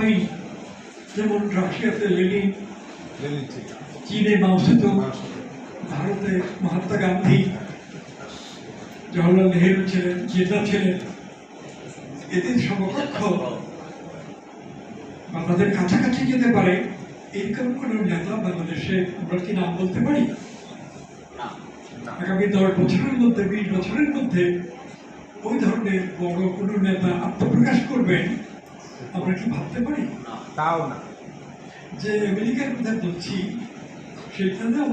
পাইনি। যেমন রাশিয়াতে লেনিন, চীনে মাও সেতুং, ভারতে মহাত্মা গান্ধী, জওহরলাল নেহেরু ছিলেন, জিন্না ছিলেন। এদের সমকক্ষ বা তাদের কাছাকাছি যেতে পারে এরকম কোন নেতা বাংলাদেশে আমরা কি নাম বলতে পারি? আগামী 10 বছরের মধ্যে, 20 বছরের মধ্যে ওই ধরনের বড় কোনো নেতা আত্মপ্রকাশ করবেন আমরা কি ভাবতে পারি? তাও না। যে আমেরিকার কথা বলছি সেখানেও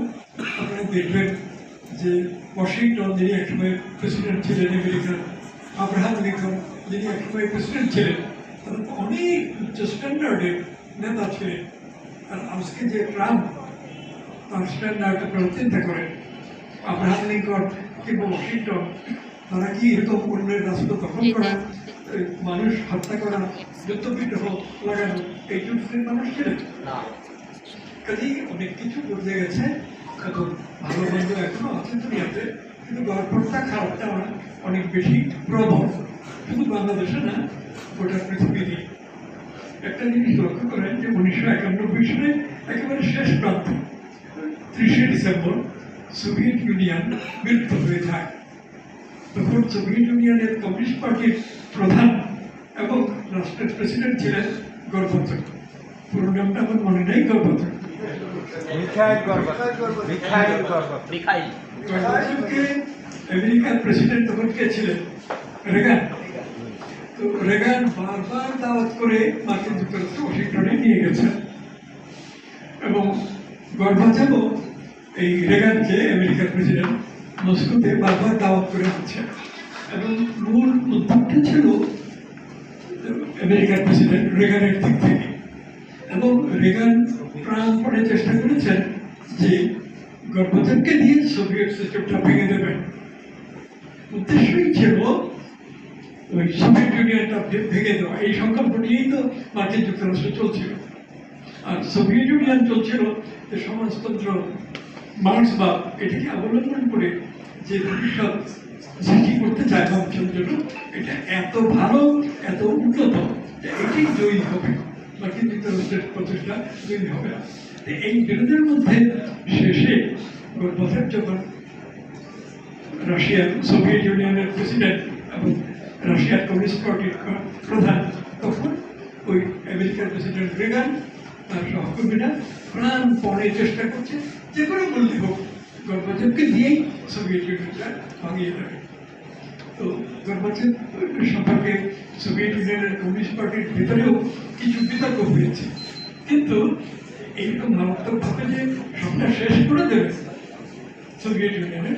আপনারা দেখবেন যে ওয়াশিংটন, যিনি একসময় প্রেসিডেন্ট ছিলেন আমেরিকার, আব্রাহাম লিঙ্কন, যিনি একসময় প্রেসিডেন্ট ছিলেন, তারা তো অনেক উচ্চ স্ট্যান্ডার্ডের নেতা ছিলেন। আর আজকে যে ট্রাম্প, তার স্ট্যান্ডার্ড আপনারা চিন্তা করেন, আব্রাহাম লিঙ্কন কিংবা ওয়াশিংটন, তারা কি এরকম অন্যের রাষ্ট্র দখল করা, মানুষ হত্যা করা, যুদ্ধবিগ্রহ লাগানো এই যুদ্ধের মানুষ ছিলেন? কাজেই অনেক কিছু বদলে গেছে। এখন ভালো মন্দ এখনো আছে দুনিয়াতে, কিন্তু গল্পটা খারাপটা অনেক বেশি প্রবল, শুধু বাংলাদেশে না, গোটা পৃথিবীতে। একটা জিনিস লক্ষ্য করেন যে 1991 সালে একেবারে শেষ প্রান্তে 30শে ডিসেম্বর সোভিয়েত ইউনিয়ন বিলুপ্ত হয়ে যায়। তখন সোভিয়েত ইউনিয়নের কমিউনিস্ট পার্টির প্রধান এবং রাষ্ট্রের প্রেসিডেন্ট ছিলেন গর্বাচভ। পুরো নামটা আমার মনে নেই, গর্বাচভ। গর্বাচভকে আমেরিকার প্রেসিডেন্ট তখন কে ছিলেন? রেগান। তো রেগান বারবার দাওয়াত করে মার্কিন যুক্তরাষ্ট্র ওয়াশিংটনে নিয়ে গেছেন এবং গর্বাচভও এই রেগানকে, আমেরিকার প্রেসিডেন্ট, মস্কোতে বারবার দাওয়াত করে আনছেন। এবং মূল উদ্যোগটা ছিল আমেরিকার প্রেসিডেন্ট রেগানের দিক থেকে। এবং রেগান প্রাণপণে চেষ্টা করেছেন যে গর্বাচভকে দিয়ে সোভিয়েত সিস্টেমটা ভেঙে দেবেন। উদ্দেশ্যই ছিল ওই সোভিয়েত ইউনিয়নটা ভেঙে দেওয়া। এই সংকল্প নিয়েই তো মার্কিন যুক্তরাষ্ট্র চলছিল। আর সোভিয়েত ইউনিয়ন চলছিল যে সমাজতন্ত্র, মার্ক্সবাদ, এটাকে অবলম্বন করে যে ভবিষ্যৎ সৃষ্টি করতে চায় মানুষের জন্য, এটা এত ভালো, এত উন্নত যে এটাই জয়ী হবে, মার্কিন যুক্তরাষ্ট্রের প্রচেষ্টা জয়ী হবে না। এই বিরোধের মধ্যে শেষে গর্বাচভ যখন রাশিয়ার, সোভিয়েত ইউনিয়নের প্রেসিডেন্ট এবং রাশিয়ার কমিউনিস্ট পার্টির প্রধান, তখন ওই আমেরিকার প্রেসিডেন্ট রেগান তার সহকর্মীরা প্রাণপণে চেষ্টা করছে যে কোনো মূল্যে হোক গর্বাচভকে দিয়েই সোভিয়েত ইউনিয়নটা ভাঙিয়ে দেবে। তো গর্বাচভ সম্পর্কে সোভিয়েত ইউনিয়নের কমিউনিস্ট পার্টির ভিতরেও কিছু বিতর্ক হয়েছে, কিন্তু এইরকম মারাত্মকভাবে যে সবটা শেষ করে দেবে সোভিয়েত ইউনিয়নের